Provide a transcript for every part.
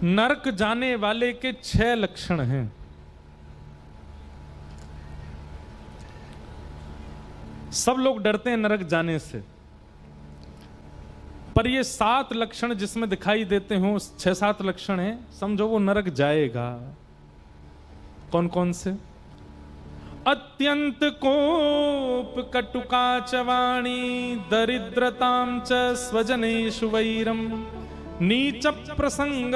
नरक जाने वाले के 6 लक्षण हैं। सब लोग डरते हैं नरक जाने से, पर ये 7 लक्षण जिसमें दिखाई देते हो, 6-7 लक्षण हैं, समझो वो नरक जाएगा। कौन कौन से? अत्यंत कोप कटुकाच वाणी दरिद्रतां च स्वजनेषु वैरम नीच प्रसंग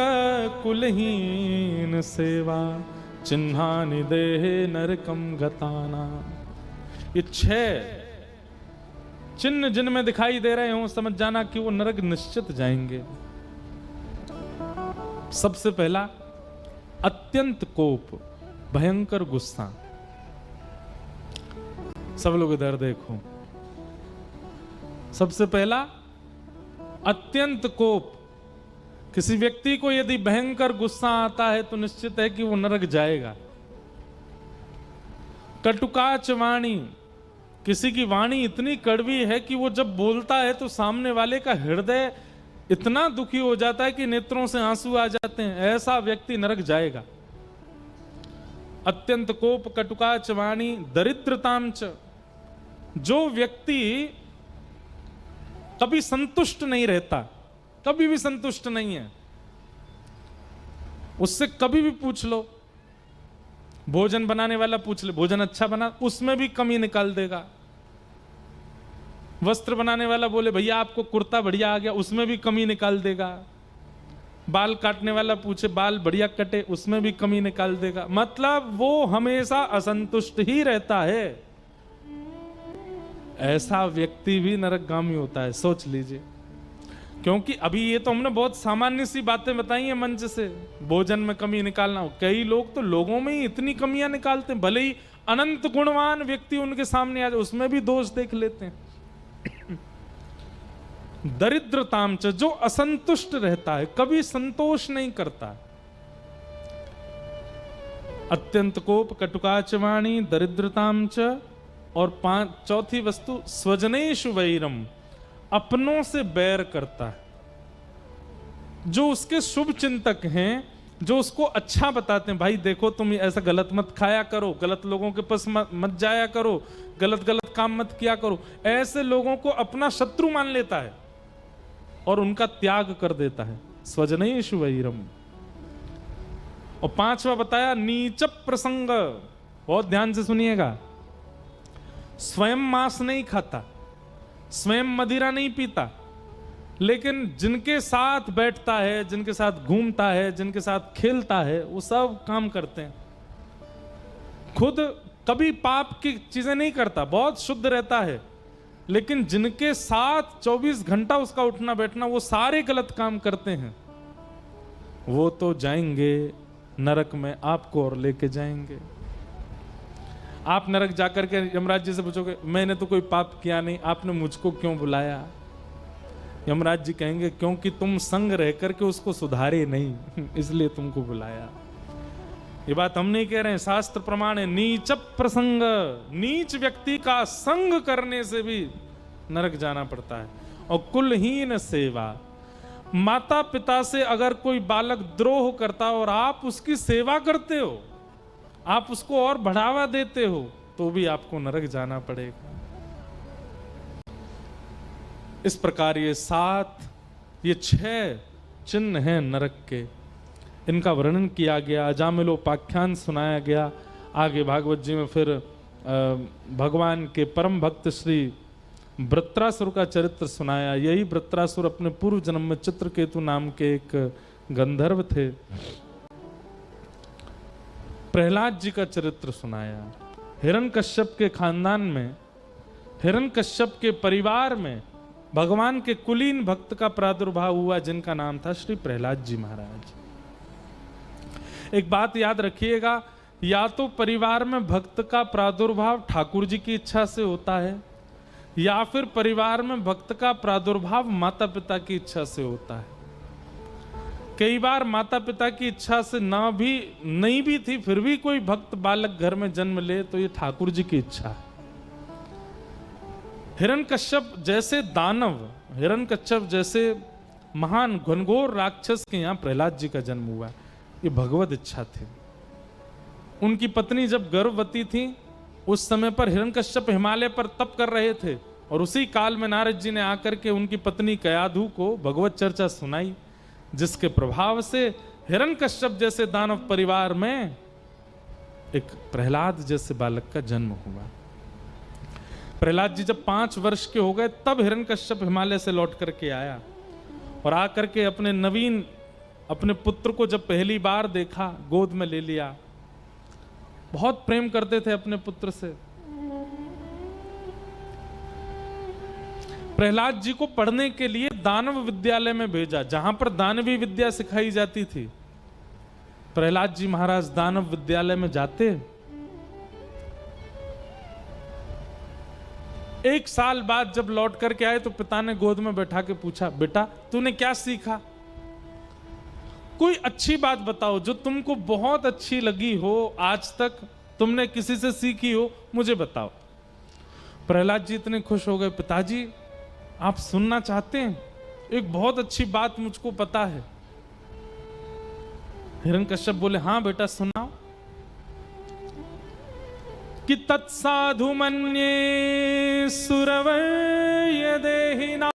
कुलहीन सेवा चिन्हानि देहे नरकम गताना। ये 6 चिन्ह जिनमें दिखाई दे रहे हो, समझ जाना कि वो नरक निश्चित जाएंगे। सबसे पहला अत्यंत कोप, भयंकर गुस्सा। सब लोग इधर देखो। सबसे पहला अत्यंत कोप। किसी व्यक्ति को यदि भयंकर गुस्सा आता है तो निश्चित है कि वो नरक जाएगा। कटुकाच वाणी, किसी की वाणी इतनी कड़वी है कि वो जब बोलता है तो सामने वाले का हृदय इतना दुखी हो जाता है कि नेत्रों से आंसू आ जाते हैं। ऐसा व्यक्ति नरक जाएगा। अत्यंत कोप कटुकाच वाणी दरिद्रतां च, जो व्यक्ति कभी संतुष्ट नहीं रहता, कभी भी संतुष्ट नहीं है, उससे कभी भी पूछ लो, भोजन बनाने वाला पूछ ले, भोजन अच्छा बना, उसमें भी कमी निकाल देगा। वस्त्र बनाने वाला बोले भैया आपको कुर्ता बढ़िया आ गया, उसमें भी कमी निकाल देगा। बाल काटने वाला पूछे बाल बढ़िया कटे, उसमें भी कमी निकाल देगा। मतलब वो हमेशा असंतुष्ट ही रहता है। ऐसा व्यक्ति भी नरकगामी होता है, सोच लीजिए। क्योंकि अभी ये तो हमने बहुत सामान्य सी बातें बताई हैं मंच से, भोजन में कमी निकालना हो। कई लोग तो लोगों में ही इतनी कमियां निकालते हैं, भले ही अनंत गुणवान व्यक्ति उनके सामने आ जाए उसमें भी दोष देख लेते हैं। दरिद्रताम च, जो असंतुष्ट रहता है, कभी संतोष नहीं करता। अत्यंत कोप कटुकाच वाणी दरिद्रताम च, और 4थी वस्तु स्वजनेषु वैरम, अपनों से बैर करता है। जो उसके शुभ चिंतक हैं, जो उसको अच्छा बताते हैं, भाई देखो तुम ऐसा गलत मत खाया करो, गलत लोगों के पास मत जाया करो, गलत गलत काम मत किया करो, ऐसे लोगों को अपना शत्रु मान लेता है और उनका त्याग कर देता है। स्वजनेषु वैरम। और 5वां बताया नीच प्रसंग, बहुत ध्यान से सुनिएगा। स्वयं मांस नहीं खाता, स्वयं मदिरा नहीं पीता, लेकिन जिनके साथ बैठता है, जिनके साथ घूमता है, जिनके साथ खेलता है, वो सब काम करते हैं। खुद कभी पाप की चीजें नहीं करता, बहुत शुद्ध रहता है, लेकिन जिनके साथ 24 घंटा उसका उठना बैठना, वो सारे गलत काम करते हैं। वो तो जाएंगे नरक में, आपको और लेके जाएंगे। आप नरक जाकर के यमराज जी से पूछोगे मैंने तो कोई पाप किया नहीं, आपने मुझको क्यों बुलाया? यमराज जी कहेंगे क्योंकि तुम संग रह करके उसको सुधारे नहीं, इसलिए तुमको बुलाया। ये बात हम नहीं कह रहे हैं, शास्त्र प्रमाण है। नीच प्रसंग, नीच व्यक्ति का संग करने से भी नरक जाना पड़ता है। और कुलहीन सेवा, माता पिता से अगर कोई बालक द्रोह करता और आप उसकी सेवा करते हो, आप उसको और बढ़ावा देते हो, तो भी आपको नरक जाना पड़ेगा। इस प्रकार ये 6 चिन्ह हैं नरक के, इनका वर्णन किया गया, अजामिलोपाख्यान सुनाया गया। आगे भागवत जी में फिर भगवान के परम भक्त श्री वृत्रासुर का चरित्र सुनाया। यही वृत्रासुर अपने पूर्व जन्म में चित्रकेतु नाम के एक गंधर्व थे। प्रहलाद जी का चरित्र सुनाया। हिरण्यकश्यप के खानदान में, हिरण्यकश्यप के परिवार में भगवान के कुलीन भक्त का प्रादुर्भाव हुआ, जिनका नाम था श्री प्रहलाद जी महाराज। एक बात याद रखिएगा, या तो परिवार में भक्त का प्रादुर्भाव ठाकुर जी की इच्छा से होता है, या फिर परिवार में भक्त का प्रादुर्भाव माता पिता की इच्छा से होता है। कई बार माता पिता की इच्छा से नहीं भी थी, फिर भी कोई भक्त बालक घर में जन्म ले तो ये ठाकुर जी की इच्छा है। हिरण्यकश्यप जैसे दानव, हिरण्यकश्यप जैसे महान घनघोर राक्षस के यहाँ प्रहलाद जी का जन्म हुआ। ये भगवत इच्छा थी। उनकी पत्नी जब गर्भवती थी उस समय पर हिरण्यकश्यप हिमालय पर तप कर रहे थे और उसी काल में नारद जी ने आकर के उनकी पत्नी कयाधु को भगवत चर्चा सुनाई, जिसके प्रभाव से हिरण्यकश्यप जैसे दानव परिवार में एक प्रहलाद जैसे बालक का जन्म हुआ। प्रहलाद जी जब 5 वर्ष के हो गए तब हिरण्यकश्यप हिमालय से लौट करके आया और आकर के अपने पुत्र को जब पहली बार देखा गोद में ले लिया। बहुत प्रेम करते थे अपने पुत्र से। प्रहलाद जी को पढ़ने के लिए दानव विद्यालय में भेजा, जहां पर दानवी विद्या सिखाई जाती थी। प्रहलाद जी महाराज दानव विद्यालय में जाते, 1 साल बाद जब लौट करके आए तो पिता ने गोद में बैठा के पूछा, बेटा तूने क्या सीखा? कोई अच्छी बात बताओ जो तुमको बहुत अच्छी लगी हो, आज तक तुमने किसी से सीखी हो, मुझे बताओ। प्रहलाद जी इतने खुश हो गए, पिताजी आप सुनना चाहते हैं? एक बहुत अच्छी बात मुझको पता है। हिरण्यकश्यप बोले, हाँ बेटा सुनाओ। कि तत्साधु मन्ये सुरवै देहिना